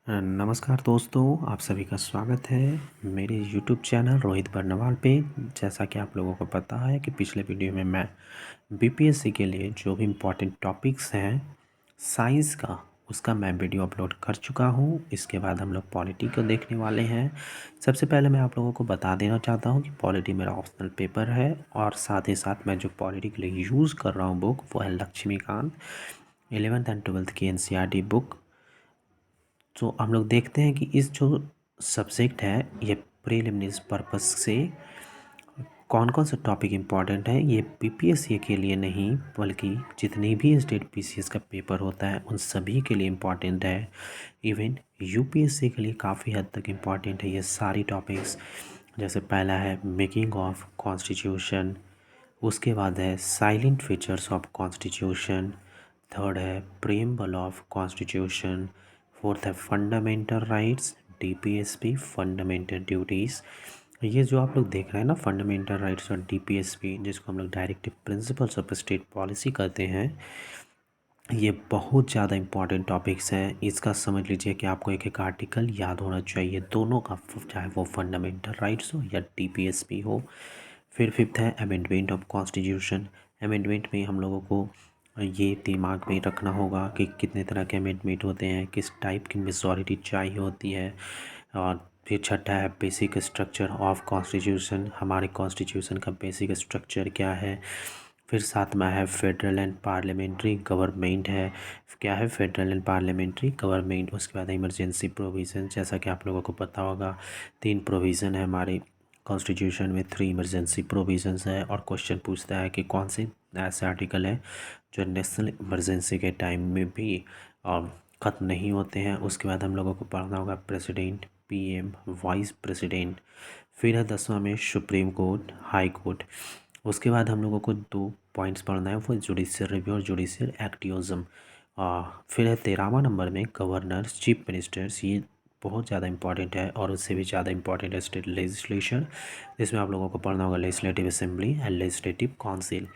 नमस्कार दोस्तों, आप सभी का स्वागत है मेरे यूट्यूब चैनल रोहित बर्नवाल पे। जैसा कि आप लोगों को पता है कि पिछले वीडियो में मैं बीपीएससी के लिए जो भी इम्पोर्टेंट टॉपिक्स हैं साइंस का, उसका मैं वीडियो अपलोड कर चुका हूँ। इसके बाद हम लोग पॉलिटी को देखने वाले हैं। सबसे पहले मैं आप लोगों को बता देना चाहता हूँ कि पॉलिटी मेरा ऑप्शनल पेपर है और साथ ही साथ मैं जो पॉलिटी के लिए यूज़ कर रहा हूँ बुक वो है लक्ष्मीकांत 11th एंड 12th की एनसीईआरटी बुक। तो हम लोग देखते हैं कि इस जो सब्जेक्ट है ये प्रीलिमिनरी पर्पस से कौन कौन से टॉपिक इम्पॉर्टेंट है। ये बीपीएससी के लिए नहीं बल्कि जितनी भी स्टेट पीसीएस का पेपर होता है उन सभी के लिए इम्पॉर्टेंट है। इवन यूपीएससी के लिए काफ़ी हद तक इम्पॉर्टेंट है ये सारी टॉपिक्स। जैसे पहला है मेकिंग ऑफ कॉन्स्टिट्यूशन, उसके बाद है salient features of constitution, third है प्रीएम्बल ऑफ कॉन्स्टिट्यूशन, फोर्थ है fundamental rights, DPSP fundamental duties. ये जो आप लोग देख रहे हैं ना फंडामेंटल राइट्स और डीपीएसपी, जिसको हम लोग directive principles of state policy कहते हैं, ये बहुत ज़्यादा इंपॉर्टेंट टॉपिक्स हैं। इसका समझ लीजिए कि आपको एक एक आर्टिकल याद होना चाहिए दोनों का, चाहे वो फंडामेंटल राइट्स हो या डीपीएसपी हो। फिर फिफ्थ है अमेंडमेंट ऑफ कॉन्स्टिट्यूशन। अमेंडमेंट में हम लोगों को ये दिमाग में रखना होगा कि कितने तरह के अमेंडमेंट होते हैं, किस टाइप की मेजॉरिटी चाहिए होती है। और फिर छठा है बेसिक स्ट्रक्चर ऑफ कॉन्स्टिट्यूशन, हमारे कॉन्स्टिट्यूशन का बेसिक स्ट्रक्चर क्या है। फिर सातवां है फेडरल एंड पार्लियामेंट्री गवर्नमेंट है, क्या है फेडरल एंड पार्लियामेंट्री गवर्नमेंट। उसके बाद इमरजेंसी प्रोविज़न, जैसा कि आप लोगों को पता होगा 3 प्रोविज़न है हमारे कॉन्स्टिट्यूशन में, 3 इमरजेंसी प्रोविज़न्स है। और क्वेश्चन पूछता है कि कौन से ऐसे आर्टिकल हैं जो नेशनल इमरजेंसी के टाइम में भी ख़त्म नहीं होते हैं। उसके बाद हम लोगों को पढ़ना होगा प्रेसिडेंट, पीएम, वाइस प्रेसिडेंट। फिर है 10वां में सुप्रीम कोर्ट, हाई कोर्ट। उसके बाद हम लोगों को 2 पॉइंट्स पढ़ना है, वो जुडिशियल रिव्यू और जुडिशियल एक्टिविज़्म। फिर है 13वां नंबर में गवर्नर्स, चीफ मिनिस्टर्स। ये बहुत ज़्यादा इंपॉर्टेंट है और उससे भी ज़्यादा इंपॉर्टेंट है स्टेट लेजिस्लेशन, जिसमें आप लोगों को पढ़ना होगा legislative assembly and legislative council.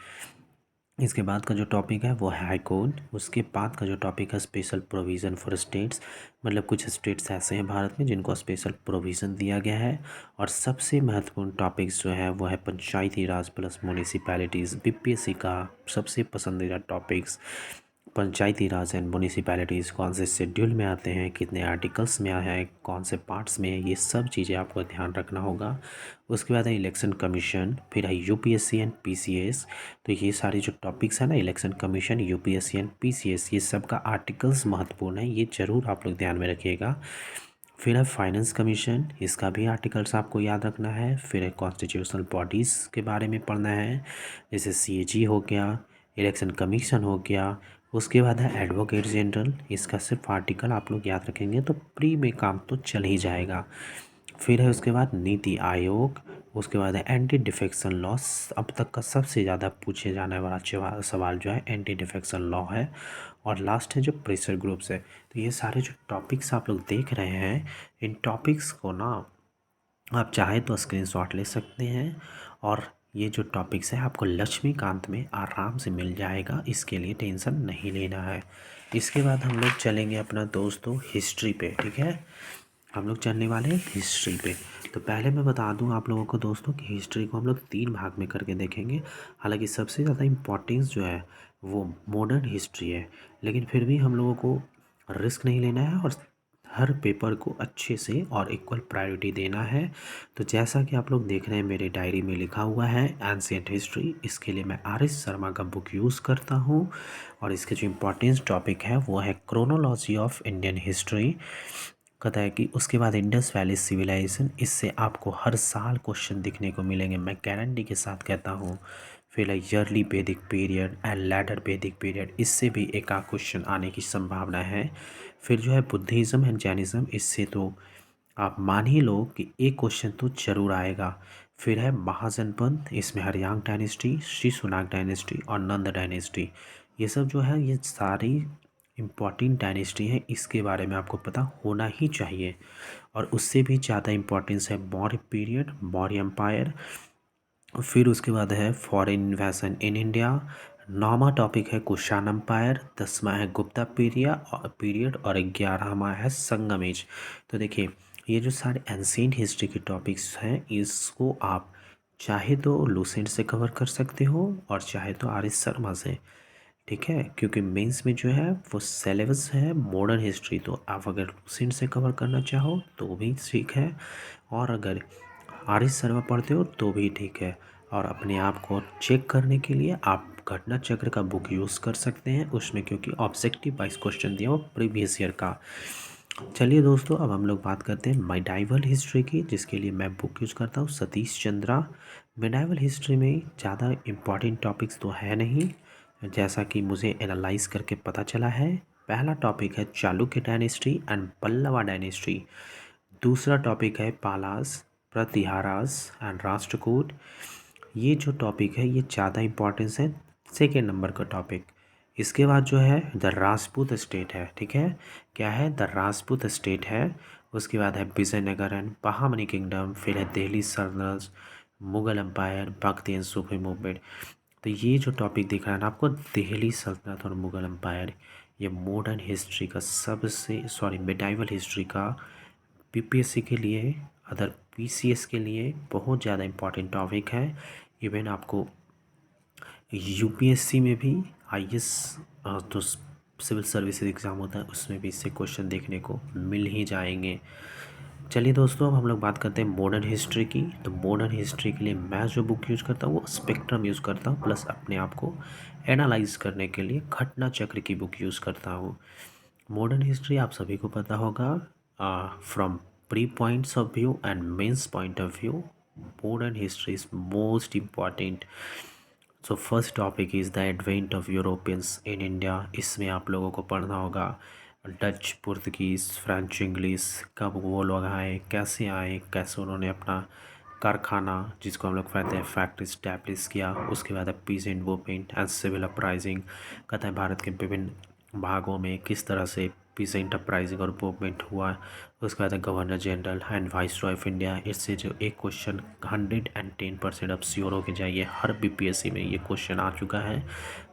इसके बाद का जो टॉपिक है वो है हाई कोर्ट। उसके बाद का जो टॉपिक है स्पेशल प्रोविज़न फॉर स्टेट्स, मतलब कुछ स्टेट्स ऐसे हैं भारत में जिनको स्पेशल प्रोविज़न दिया गया है। और सबसे महत्वपूर्ण टॉपिक्स जो है वो है पंचायती राज प्लस म्यूनिसिपैलिटीज़। बीपीएससी का सबसे पसंदीदा topics Panchayati Raj and municipalities कौन से शेड्यूल में आते हैं, कितने आर्टिकल्स में आए हैं, कौन से पार्ट्स में, ये सब चीज़ें आपको ध्यान रखना होगा। उसके बाद है इलेक्शन कमीशन, फिर है यूपीएससी एंड पीसीएस। तो ये सारे जो टॉपिक्स हैं ना, election commission, UPSC and PCS, ये सब का आर्टिकल्स महत्वपूर्ण है, ये ज़रूर आप लोग ध्यान में रखिएगा। फिर है फाइनेंस कमीशन, इसका भी आर्टिकल्स आपको याद रखना है। फिर है कॉन्स्टिट्यूशनल बॉडीज़ के बारे में पढ़ना है, जैसे सीएजी हो गया, इलेक्शन कमीशन हो गया। उसके बाद है एडवोकेट जनरल, इसका सिर्फ आर्टिकल आप लोग याद रखेंगे तो प्री में काम तो चल ही जाएगा। फिर है उसके बाद नीति आयोग। उसके बाद है एंटी डिफेक्शन लॉ, अब तक का सबसे ज़्यादा पूछे जाने वाला सवाल जो है एंटी डिफेक्शन लॉ है। और लास्ट है जो प्रेशर ग्रुप्स है। तो ये सारे जो टॉपिक्स आप लोग देख रहे हैं, इन टॉपिक्स को ना आप चाहे तो स्क्रीनशॉट ले सकते हैं और ये जो टॉपिक्स है आपको लक्ष्मीकांत में आराम से मिल जाएगा, इसके लिए टेंशन नहीं लेना है। इसके बाद हम लोग चलेंगे अपना दोस्तों हिस्ट्री पे, ठीक है। हम लोग चलने वाले हैं हिस्ट्री पे। तो पहले मैं बता दूं आप लोगों को दोस्तों कि हिस्ट्री को हम लोग 3 भाग में करके देखेंगे। हालांकि सबसे ज़्यादा इम्पोर्टेंस जो है वो मॉडर्न हिस्ट्री है, लेकिन फिर भी हम लोगों को रिस्क नहीं लेना है और हर पेपर को अच्छे से और इक्वल प्रायोरिटी देना है। तो जैसा कि आप लोग देख रहे हैं मेरे डायरी में लिखा हुआ है एंशिएंट हिस्ट्री, इसके लिए मैं आर एस शर्मा का बुक यूज़ करता हूँ। और इसके जो इम्पोर्टेंस टॉपिक है वो है क्रोनोलॉजी ऑफ इंडियन हिस्ट्री। कहता है कि उसके बाद इंडस वैली सिविलाइजेशन, इससे आपको हर साल क्वेश्चन दिखने को मिलेंगे, मैं गारंटी के साथ कहता हूँ। फिर ईयरली वैदिक पीरियड एंड लैडर वैदिक पीरियड, इससे भी एक आध क्वेश्चन आने की संभावना है। फिर जो है बुद्धिज़्म एंड जैनिज़्म, इससे तो आप मान ही लो कि एक क्वेश्चन तो जरूर आएगा। फिर है महाजनपद, इसमें हरियांग डायनेस्टी, शिशुनाग डायनेस्टी और नंद डायनेस्टी, ये सब जो है ये सारी इम्पॉर्टेंट डायनेस्टी है, इसके बारे में आपको पता होना ही चाहिए। और उससे भी ज़्यादा इम्पोर्टेंस है मौर्य पीरियड, मौर्य एम्पायर। फिर उसके बाद है फॉरेन इन्वेशन इन इंडिया, 9वां टॉपिक है कुषाण एम्पायर, 10वां है गुप्ता पीरियड और 11वां है संगम एज। तो देखिए ये जो सारे एंशिएंट हिस्ट्री के टॉपिक्स हैं इसको आप चाहे तो लूसेंट से कवर कर सकते हो और चाहे तो आर एस शर्मा से, ठीक है, क्योंकि मेंस में जो है वो सिलेबस है मॉडर्न हिस्ट्री, तो आप अगर लूसेंट से कवर करना चाहो तो भी ठीक है, और अगर आर एस शर्मा पढ़ते हो तो भी ठीक है। और अपने आप को चेक करने के लिए आप घटना चक्र का बुक यूज़ कर सकते हैं उसमें, क्योंकि ऑब्जेक्टिव वाइज क्वेश्चन दिया वो प्रीवियस ईयर का। चलिए दोस्तों अब हम लोग बात करते हैं मेडाइवल हिस्ट्री की, जिसके लिए मैं बुक यूज़ करता हूँ सतीश चंद्रा। मेडाइवल हिस्ट्री में ज़्यादा इम्पॉर्टेंट टॉपिक्स तो है नहीं, जैसा कि मुझे एनालाइज करके पता चला है। पहला टॉपिक है Chalukya dynasty and Pallava dynasty. दूसरा टॉपिक है पालास, प्रतिहारास एंड राष्ट्रकूट। ये जो टॉपिक है ये ज़्यादा इम्पोर्टेंस है, सेकेंड नंबर का टॉपिक। इसके बाद जो है द राजपूत स्टेट है, ठीक है, क्या है, द राजपूत स्टेट है। उसके बाद है विजयनगर एंड बहामनी किंगडम, फिर है दिल्ली सल्तनत, मुगल एम्पायर, भक्ति एंड सूफी मूवमेंट। तो ये जो टॉपिक दिख रहा है ना आपको, दिल्ली सल्तनत और मुगल एम्पायर, ये मॉडर्न हिस्ट्री का सबसे मिडाइवल हिस्ट्री का पीपीएससी के लिए, अदर पीसीएस के लिए बहुत ज़्यादा इम्पॉर्टेंट टॉपिक है। इवन आपको यूपीएससी में भी आईएएस तो सिविल सर्विसेज एग्ज़ाम होता है उसमें भी इससे क्वेश्चन देखने को मिल ही जाएंगे। चलिए दोस्तों अब हम लोग बात करते हैं मॉडर्न हिस्ट्री की। तो मॉडर्न हिस्ट्री के लिए मैं जो बुक यूज़ करता हूँ वो स्पेक्ट्रम यूज़ करता हूँ, प्लस अपने आप को एनालाइज करने के लिए घटना चक्र की बुक यूज़ करता हूँ। मॉडर्न हिस्ट्री आप सभी को पता होगा, from pre points of view and mains point of view modern history is most important. So first topic is the advent of Europeans in India. इसमें आप लोगों को पढ़ना होगा डच, पुर्तगीज़, फ्रेंच, इंग्लिश, कब वो लोग आए, कैसे उन्होंने अपना कारखाना जिसको हम लोग कहते हैं फैक्ट्री स्टैब्लिश किया। उसके बाद है peasant movement and civil uprising, कहते हैं भारत के विभिन्न भागों में किस तरह से पीजेंट अपराइजिंग और मूवमेंट हुआ। उसके बाद है governor general and vice Roy of India. इससे जो एक क्वेश्चन 110% अब श्योर होके जाइए, हर बीपीएससी में ये क्वेश्चन आ चुका है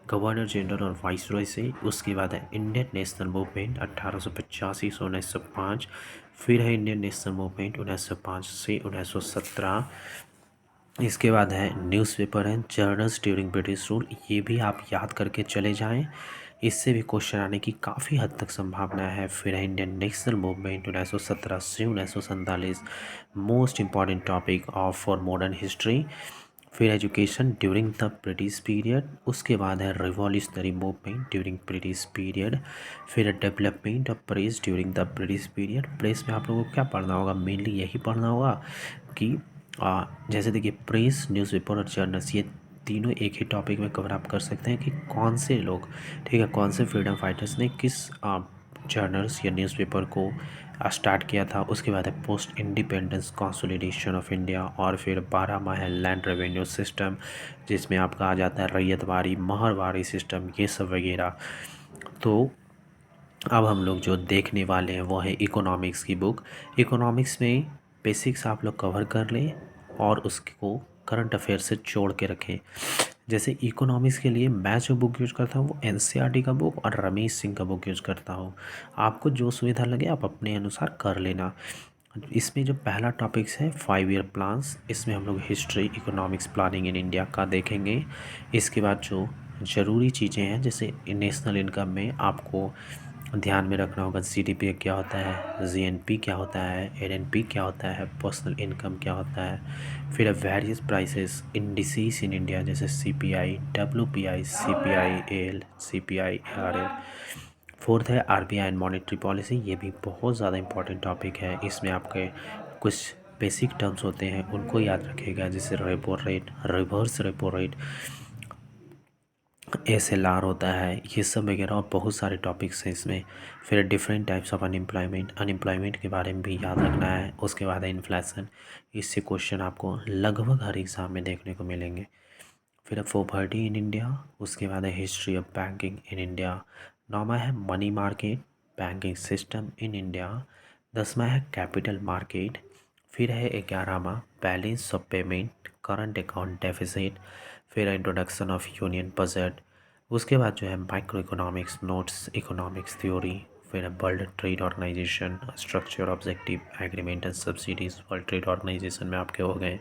गवर्नर जनरल और वाइस रॉय से। उसके बाद है इंडियन नेशनल मूवमेंट 1885 से 1905, फिर है इंडियन नेशनल मूवमेंट 1905 से 1917। इसके बाद है न्यूज़पेपर है जर्नल्स ड्यूरिंग ब्रिटिश रूल, ये भी आप याद करके चले जाएं, इससे भी क्वेश्चन आने की काफ़ी हद तक संभावना है। फिर है इंडियन नेशनल मूवमेंट 1917 से 1947, most important topic of for modern history. फिर education during the British period. उसके बाद है revolutionary movement during British period. फिर development of press during the British period. Press में आप लोगों को क्या पढ़ना होगा, मेनली यही पढ़ना होगा कि जैसे देखिए प्रेस, न्यूज़पेपर और जर्नल्स, ये तीनों एक ही टॉपिक में कवर आप कर सकते हैं कि कौन से लोग, ठीक है, कौन से फ्रीडम फाइटर्स ने किस जर्नल्स या न्यूज़पेपर को स्टार्ट किया था। उसके बाद है post independence consolidation of India, और फिर 12वां है लैंड रेवेन्यू सिस्टम, जिसमें आपका आ जाता है रैयतवारी, महरवारी सिस्टम, ये सब वगैरह। तो अब हम लोग जो देखने वाले हैं वो है इकोनॉमिक्स की बुक। इकोनॉमिक्स में बेसिक्स आप लोग कवर कर लें और उसको करंट अफेयर से जोड़ के रखें। जैसे इकोनॉमिक्स के लिए मैं जो बुक यूज़ करता हूँ वो एनसीईआरटी का बुक और रमेश सिंह का बुक यूज़ करता हूँ। आपको जो सुविधा लगे आप अपने अनुसार कर लेना। इसमें जो पहला टॉपिक्स है 5 ईयर प्लान्स, इसमें हम लोग history, economics, planning in India का देखेंगे। इसके बाद जो ज़रूरी चीज़ें हैं जैसे नेशनल इनकम में आपको ध्यान में रखना होगा जीडीपी क्या होता है, जीएनपी क्या होता है, एनएनपी क्या होता है, पर्सनल इनकम क्या होता है। फिर various prices indices in India जैसे CPI, WPI, CPI L, CPI RL. Fourth है आरबीआई एंड मॉनेटरी पॉलिसी, ये भी बहुत ज़्यादा इंपॉर्टेंट टॉपिक है। इसमें आपके कुछ बेसिक टर्म्स होते हैं उनको याद रखिएगा, जैसे repo rate, reverse repo rate, SLR होता है, ये सब वगैरह और बहुत सारे टॉपिक्स हैं इसमें। फिर डिफरेंट टाइप्स ऑफ अनएम्प्लॉयमेंट के बारे में भी याद रखना है। उसके बाद है इन्फ्लेशन, इससे क्वेश्चन आपको लगभग हर एग्ज़ाम में देखने को मिलेंगे। फिर है पॉवर्टी इन इंडिया। उसके बाद है history of banking in India. 9वां है money market, banking system in India. 10वां है कैपिटल मार्केट। फिर है 11वां balance of payment, current account deficit. फिर है इंट्रोडक्शन ऑफ यूनियन बजट। उसके बाद जो है micro economics notes, economics theory, फिर world trade organization, structure, objective, agreement and subsidies. World trade organization में आपके हो गए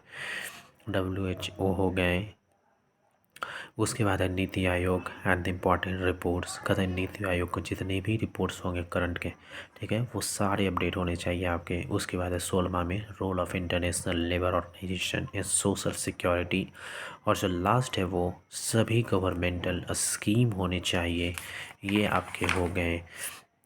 WHO हो गए। उसके बाद है NITI Aayog and the important reports. कहते हैं नीति आयोग को जितने भी रिपोर्ट्स होंगे करंट के, ठीक है, वो सारे अपडेट होने चाहिए आपके। उसके बाद है 16वां में role of International Labour Organization in social security. और जो लास्ट है वो सभी गवर्नमेंटल स्कीम होने चाहिए। ये आपके हो गए